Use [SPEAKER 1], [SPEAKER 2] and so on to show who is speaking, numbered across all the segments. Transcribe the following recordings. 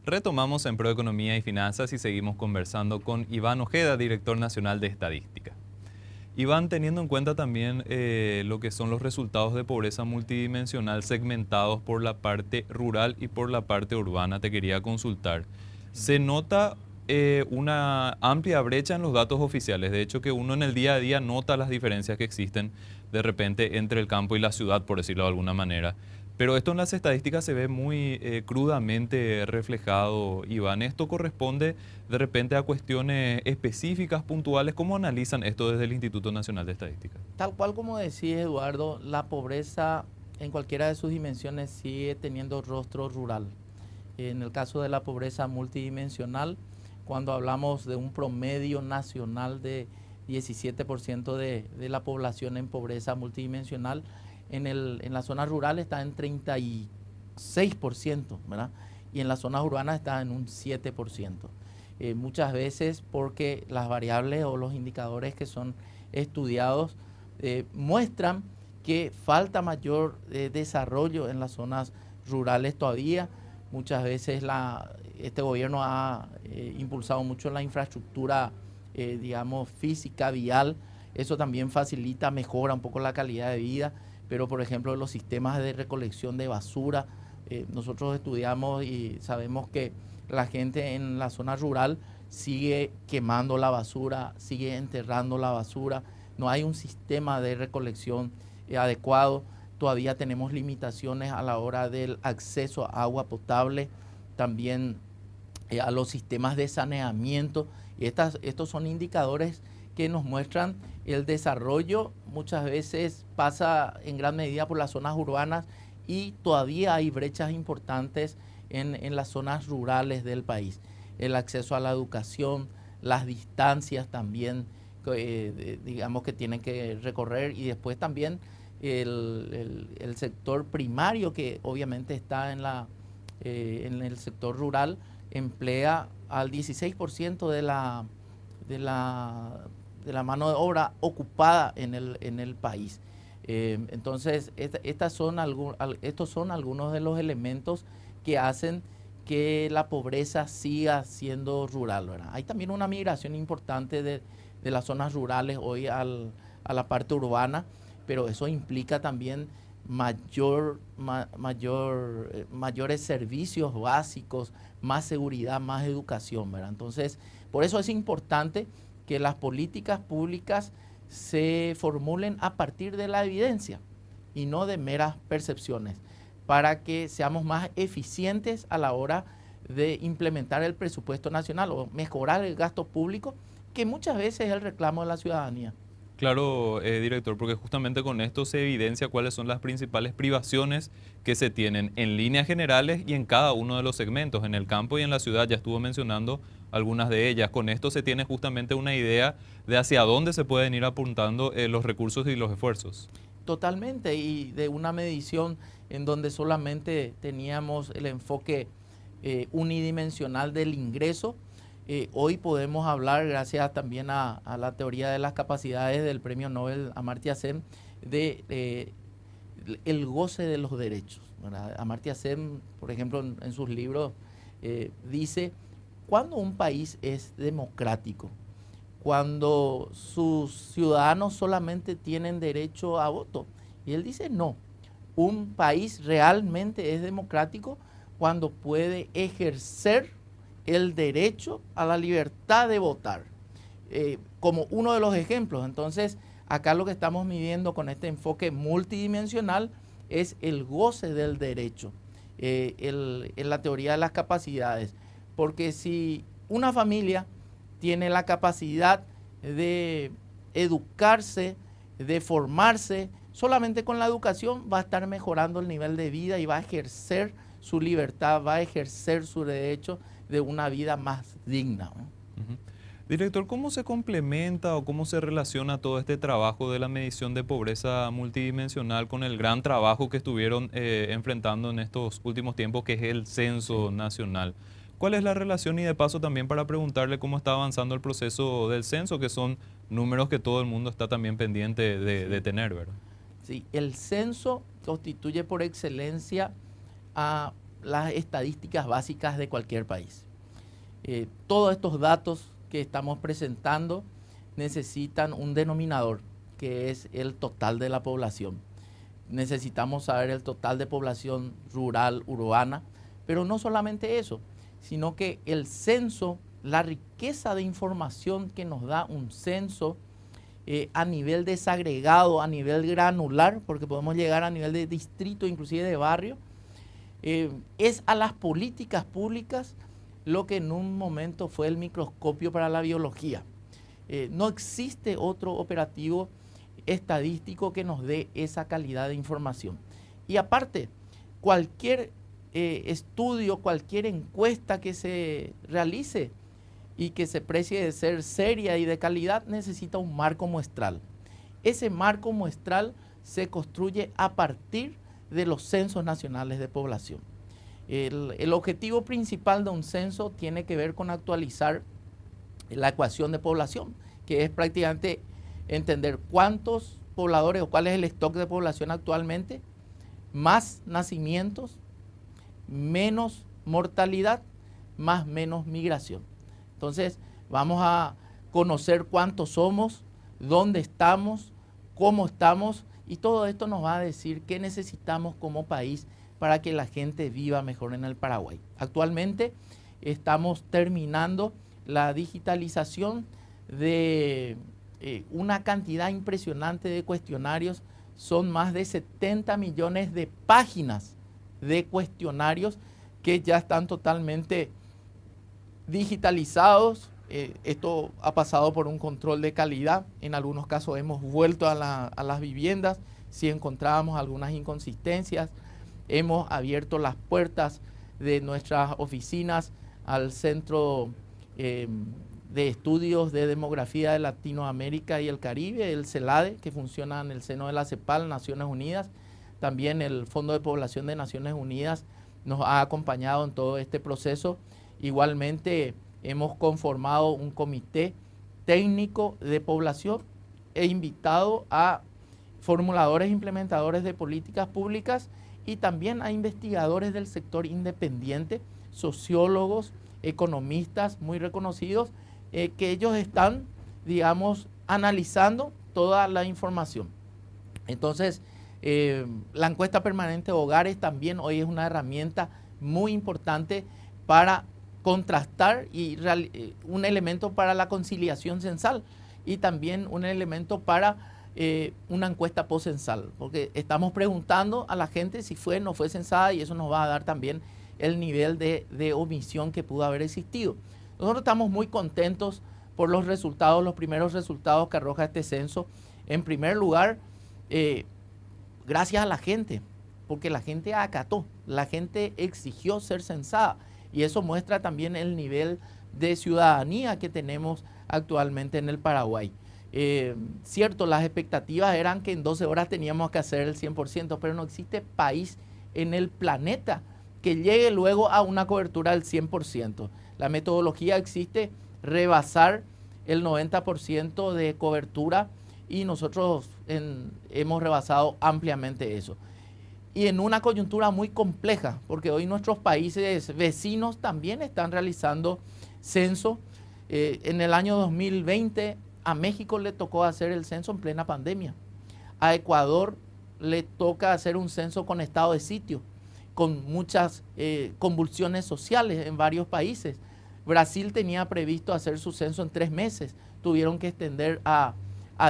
[SPEAKER 1] Retomamos en Proeconomía y Finanzas y seguimos conversando con Iván Ojeda, director nacional de Estadística. Iván, teniendo en cuenta también lo que son los resultados de pobreza multidimensional segmentados por la parte rural y por la parte urbana, te quería consultar. ¿Se nota una amplia brecha en los datos oficiales? De hecho, que uno en el día a día nota las diferencias que existen de repente entre el campo y la ciudad, por decirlo de alguna manera. Pero esto en las estadísticas se ve muy crudamente reflejado, Iván. ¿Esto corresponde de repente a cuestiones específicas, puntuales? ¿Cómo analizan esto desde el Instituto Nacional de Estadística?
[SPEAKER 2] Tal cual como decía Eduardo, la pobreza en cualquiera de sus dimensiones sigue teniendo rostro rural. En el caso de la pobreza multidimensional, cuando hablamos de un promedio nacional de 17% de la población en pobreza multidimensional, en la zona rural está en 36%, ¿verdad? Y en las zonas urbanas está en un 7%. Muchas veces porque las variables o los indicadores que son estudiados muestran que falta mayor desarrollo en las zonas rurales todavía. Muchas veces este gobierno ha impulsado mucho la infraestructura, digamos, física, vial. Eso también facilita, mejora un poco la calidad de vida. Pero, por ejemplo, los sistemas de recolección de basura, nosotros estudiamos y sabemos que la gente en la zona rural sigue quemando la basura, sigue enterrando la basura. No hay un sistema de recolección adecuado. Todavía tenemos limitaciones a la hora del acceso a agua potable, también a los sistemas de saneamiento. Y estos son indicadores que nos muestran el desarrollo. Muchas veces pasa en gran medida por las zonas urbanas y todavía hay brechas importantes en las zonas rurales del país. El acceso a la educación, las distancias también, digamos que tienen que recorrer, y después también el sector primario, que obviamente está en el sector rural, emplea al 16% de la mano de obra ocupada en el país. Entonces, estos son algunos de los elementos que hacen que la pobreza siga siendo rural, ¿verdad? Hay también una migración importante de las zonas rurales hoy a la parte urbana, pero eso implica también mayores servicios básicos, más seguridad, más educación, ¿verdad? Entonces, por eso es importante que las políticas públicas se formulen a partir de la evidencia y no de meras percepciones, para que seamos más eficientes a la hora de implementar el presupuesto nacional o mejorar el gasto público, que muchas veces es el reclamo de la ciudadanía.
[SPEAKER 1] Claro, director, porque justamente con esto se evidencia cuáles son las principales privaciones que se tienen en líneas generales y en cada uno de los segmentos, en el campo y en la ciudad. Ya estuvo mencionando algunas de ellas. Con esto se tiene justamente una idea de hacia dónde se pueden ir apuntando los recursos y los esfuerzos.
[SPEAKER 2] Totalmente, y de una medición en donde solamente teníamos el enfoque unidimensional del ingreso. Hoy podemos hablar, gracias también a la teoría de las capacidades del premio Nobel Amartya Sen, de el goce de los derechos, ¿verdad? Amartya Sen, por ejemplo, en sus libros dice, cuando un país es democrático, cuando sus ciudadanos solamente tienen derecho a voto. Y él dice, no, un país realmente es democrático cuando puede ejercer el derecho a la libertad de votar, como uno de los ejemplos. Entonces, acá lo que estamos midiendo con este enfoque multidimensional es el goce del derecho, en la teoría de las capacidades. Porque si una familia tiene la capacidad de educarse, de formarse, solamente con la educación va a estar mejorando el nivel de vida y va a ejercer su libertad, va a ejercer su derecho de una vida más digna, ¿no?
[SPEAKER 1] Ujú. Director, ¿cómo se complementa o cómo se relaciona todo este trabajo de la medición de pobreza multidimensional con el gran trabajo que estuvieron enfrentando en estos últimos tiempos, que es el censo nacional? ¿Cuál es la relación? Y de paso también para preguntarle cómo está avanzando el proceso del censo, que son números que todo el mundo está también pendiente de
[SPEAKER 2] Sí.
[SPEAKER 1] tener, ¿verdad?
[SPEAKER 2] Sí, el censo constituye por excelencia a las estadísticas básicas de cualquier país. Todos estos datos que estamos presentando necesitan un denominador, que es el total de la población. Necesitamos saber el total de población rural, urbana, pero no solamente eso, sino que el censo, la riqueza de información que nos da un censo a nivel desagregado, a nivel granular, porque podemos llegar a nivel de distrito, inclusive de barrio, es a las políticas públicas lo que en un momento fue el microscopio para la biología. No existe otro operativo estadístico que nos dé esa calidad de información. Y aparte, cualquier estudio, cualquier encuesta que se realice y que se precie de ser seria y de calidad, necesita un marco muestral. Ese marco muestral se construye a partir de los censos nacionales de población. El objetivo principal de un censo tiene que ver con actualizar la ecuación de población, que es prácticamente entender cuántos pobladores o cuál es el stock de población actualmente, más nacimientos, menos mortalidad, más menos migración. Entonces vamos a conocer cuántos somos, dónde estamos, cómo estamos, y todo esto nos va a decir qué necesitamos como país para que la gente viva mejor en el Paraguay. Actualmente estamos terminando la digitalización de una cantidad impresionante de cuestionarios. Son más de 70 millones de páginas de cuestionarios que ya están totalmente digitalizados. Esto ha pasado por un control de calidad. En algunos casos hemos vuelto a las viviendas si encontrábamos algunas inconsistencias. Hemos abierto las puertas de nuestras oficinas al Centro de Estudios de Demografía de Latinoamérica y el Caribe, el CELADE, que funciona en el seno de la CEPAL, Naciones Unidas. También el Fondo de Población de Naciones Unidas nos ha acompañado en todo este proceso. Igualmente hemos conformado un comité técnico de población e invitado a formuladores e implementadores de políticas públicas y también a investigadores del sector independiente, sociólogos, economistas muy reconocidos, que ellos están, digamos, analizando toda la información. Entonces, la encuesta permanente de hogares también hoy es una herramienta muy importante para contrastar y un elemento para la conciliación censal y también un elemento para una encuesta post-censal, porque estamos preguntando a la gente si fue o no fue censada y eso nos va a dar también el nivel de omisión que pudo haber existido. Nosotros estamos muy contentos por los resultados, los primeros resultados que arroja este censo. En primer lugar, gracias a la gente, porque la gente acató, la gente exigió ser censada y eso muestra también el nivel de ciudadanía que tenemos actualmente en el Paraguay. Cierto, las expectativas eran que en 12 horas teníamos que hacer el 100%, pero no existe país en el planeta que llegue luego a una cobertura del 100%. La metodología existe rebasar el 90% de cobertura y nosotros hemos rebasado ampliamente eso. Y en una coyuntura muy compleja, porque hoy nuestros países vecinos también están realizando censo. En el año 2020 a México le tocó hacer el censo en plena pandemia. A Ecuador le toca hacer un censo con estado de sitio, con muchas convulsiones sociales en varios países. Brasil tenía previsto hacer su censo en 3 meses, tuvieron que extender a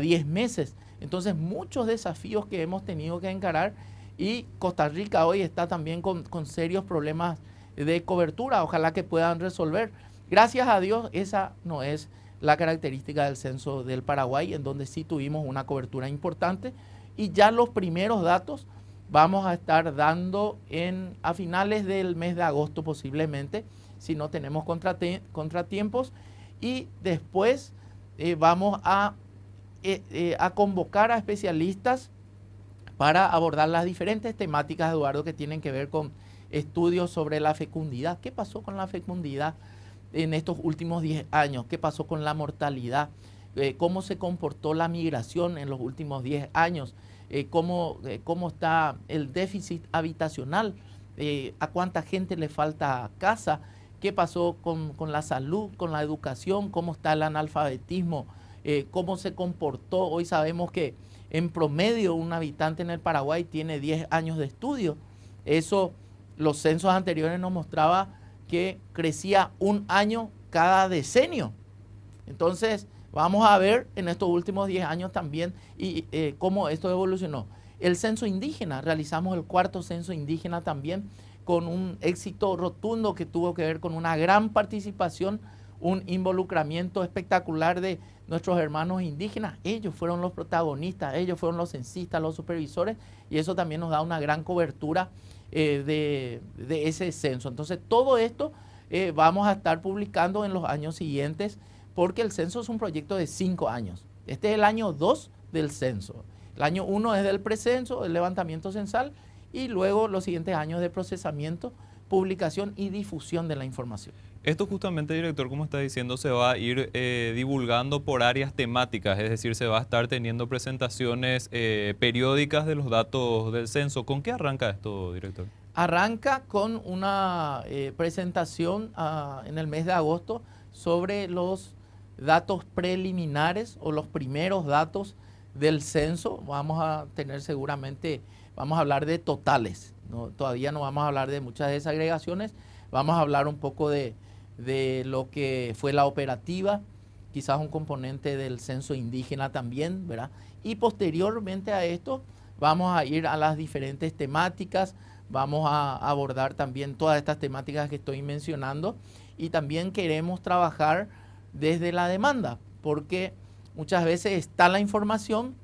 [SPEAKER 2] 10 meses. Entonces, muchos desafíos que hemos tenido que encarar y Costa Rica hoy está también con serios problemas de cobertura. Ojalá que puedan resolver. Gracias a Dios, esa no es la característica del censo del Paraguay, en donde sí tuvimos una cobertura importante y ya los primeros datos vamos a estar dando a finales del mes de agosto posiblemente, si no tenemos contratiempos, y después vamos a convocar a especialistas para abordar las diferentes temáticas, Eduardo, que tienen que ver con estudios sobre la fecundidad. ¿Qué pasó con la fecundidad en estos últimos 10 años? ¿Qué pasó con la mortalidad? ¿Cómo se comportó la migración en los últimos 10 años? ¿Cómo está el déficit habitacional a cuánta gente le falta casa, qué pasó con la salud, con la educación, cómo está el analfabetismo, cómo se comportó. Hoy sabemos que en promedio un habitante en el Paraguay tiene 10 años de estudio. Eso, los censos anteriores nos mostraba que crecía un año cada decenio. Entonces, vamos a ver en estos últimos 10 años también cómo esto evolucionó. El censo indígena, realizamos el 4º censo indígena también con un éxito rotundo que tuvo que ver con una gran participación, un involucramiento espectacular de nuestros hermanos indígenas. Ellos fueron los protagonistas, ellos fueron los censistas, los supervisores, y eso también nos da una gran cobertura de ese censo. Entonces, todo esto vamos a estar publicando en los años siguientes, porque el censo es un proyecto de 5 años. Este es el año 2 del censo. El año 1 es del precenso, el levantamiento censal, y luego los siguientes años de procesamiento, publicación y difusión de la información.
[SPEAKER 1] Esto justamente, director, como está diciendo, se va a ir divulgando por áreas temáticas, es decir, se va a estar teniendo presentaciones periódicas de los datos del censo. ¿Con qué arranca esto, director?
[SPEAKER 2] Arranca con una presentación en el mes de agosto sobre los datos preliminares o los primeros datos del censo. Vamos a tener seguramente, vamos a hablar de totales, ¿no? Todavía no vamos a hablar de muchas desagregaciones, vamos a hablar un poco de lo que fue la operativa, quizás un componente del censo indígena también, ¿verdad? Y posteriormente a esto vamos a ir a las diferentes temáticas, vamos a abordar también todas estas temáticas que estoy mencionando, y también queremos trabajar desde la demanda, porque muchas veces está la información,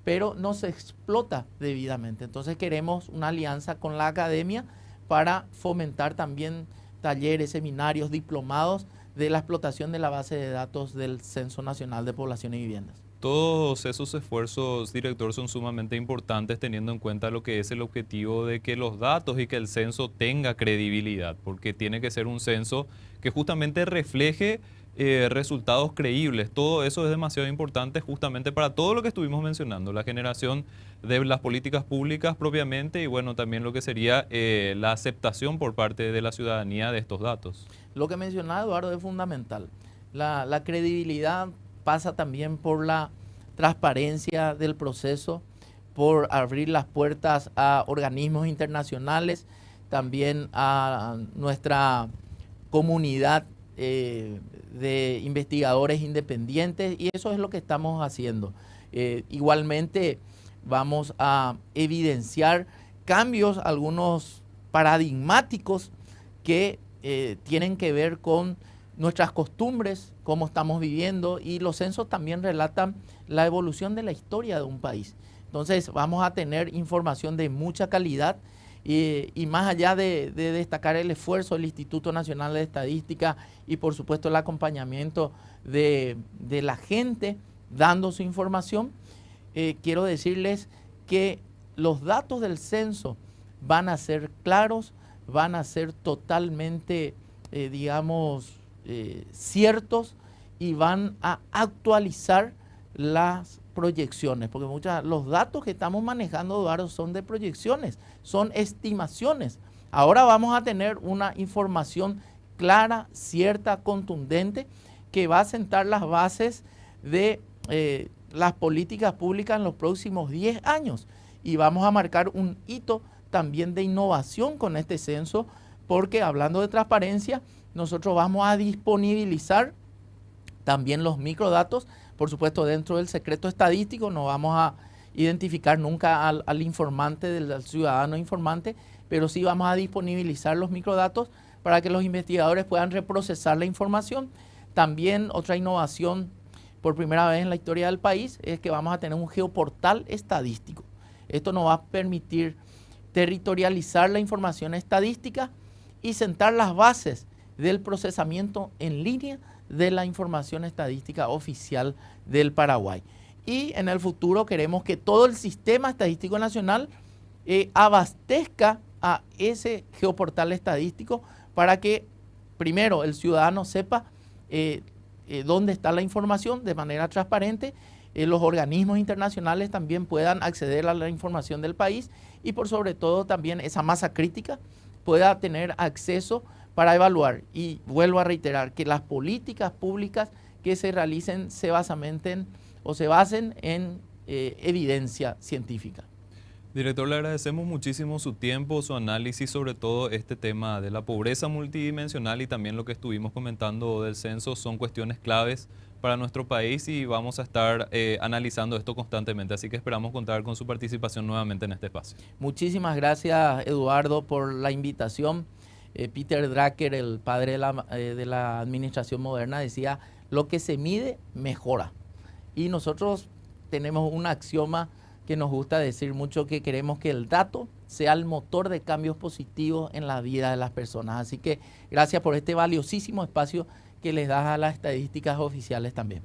[SPEAKER 2] pero no se explota debidamente. Entonces queremos una alianza con la academia para fomentar también talleres, seminarios, diplomados de la explotación de la base de datos del Censo Nacional de Población y Viviendas.
[SPEAKER 1] Todos esos esfuerzos, director, son sumamente importantes teniendo en cuenta lo que es el objetivo de que los datos y que el censo tenga credibilidad, porque tiene que ser un censo que justamente refleje resultados creíbles. Todo eso es demasiado importante justamente para todo lo que estuvimos mencionando, la generación de las políticas públicas propiamente, y bueno, también lo que sería la aceptación por parte de la ciudadanía de estos datos.
[SPEAKER 2] Lo que mencionaba Eduardo es fundamental. La credibilidad pasa también por la transparencia del proceso, por abrir las puertas a organismos internacionales, también a nuestra comunidad de investigadores independientes, y eso es lo que estamos haciendo. Igualmente vamos a evidenciar cambios, algunos paradigmáticos que tienen que ver con nuestras costumbres, cómo estamos viviendo, y los censos también relatan la evolución de la historia de un país. Entonces vamos a tener información de mucha calidad, y más allá de destacar el esfuerzo del Instituto Nacional de Estadística y por supuesto el acompañamiento de la gente dando su información, quiero decirles que los datos del censo van a ser claros, van a ser totalmente, ciertos, y van a actualizar las proyecciones, porque los datos que estamos manejando, Eduardo, son de proyecciones, son estimaciones. Ahora vamos a tener una información clara, cierta, contundente, que va a sentar las bases de las políticas públicas en los próximos 10 años. Y vamos a marcar un hito también de innovación con este censo, porque hablando de transparencia, nosotros vamos a disponibilizar también los microdatos, por supuesto dentro del secreto estadístico. No vamos a identificar nunca al informante, al ciudadano informante, pero sí vamos a disponibilizar los microdatos para que los investigadores puedan reprocesar la información. También otra innovación por primera vez en la historia del país es que vamos a tener un geoportal estadístico. Esto nos va a permitir territorializar la información estadística y sentar las bases del procesamiento en línea de la información estadística oficial del Paraguay. Y en el futuro queremos que todo el sistema estadístico nacional abastezca a ese geoportal estadístico para que primero el ciudadano sepa dónde está la información de manera transparente, los organismos internacionales también puedan acceder a la información del país, y por sobre todo también esa masa crítica pueda tener acceso para evaluar. Y vuelvo a reiterar que las políticas públicas que se realicen se basen en evidencia científica.
[SPEAKER 1] Director, le agradecemos muchísimo su tiempo, su análisis sobre todo este tema de la pobreza multidimensional y también lo que estuvimos comentando del censo son cuestiones claves para nuestro país y vamos a estar analizando esto constantemente, así que esperamos contar con su participación nuevamente en este espacio.
[SPEAKER 2] Muchísimas gracias, Eduardo, por la invitación. Peter Drucker, el padre de la administración moderna, decía, lo que se mide, mejora. Y nosotros tenemos un axioma que nos gusta decir mucho, que queremos que el dato sea el motor de cambios positivos en la vida de las personas. Así que gracias por este valiosísimo espacio que les das a las estadísticas oficiales también.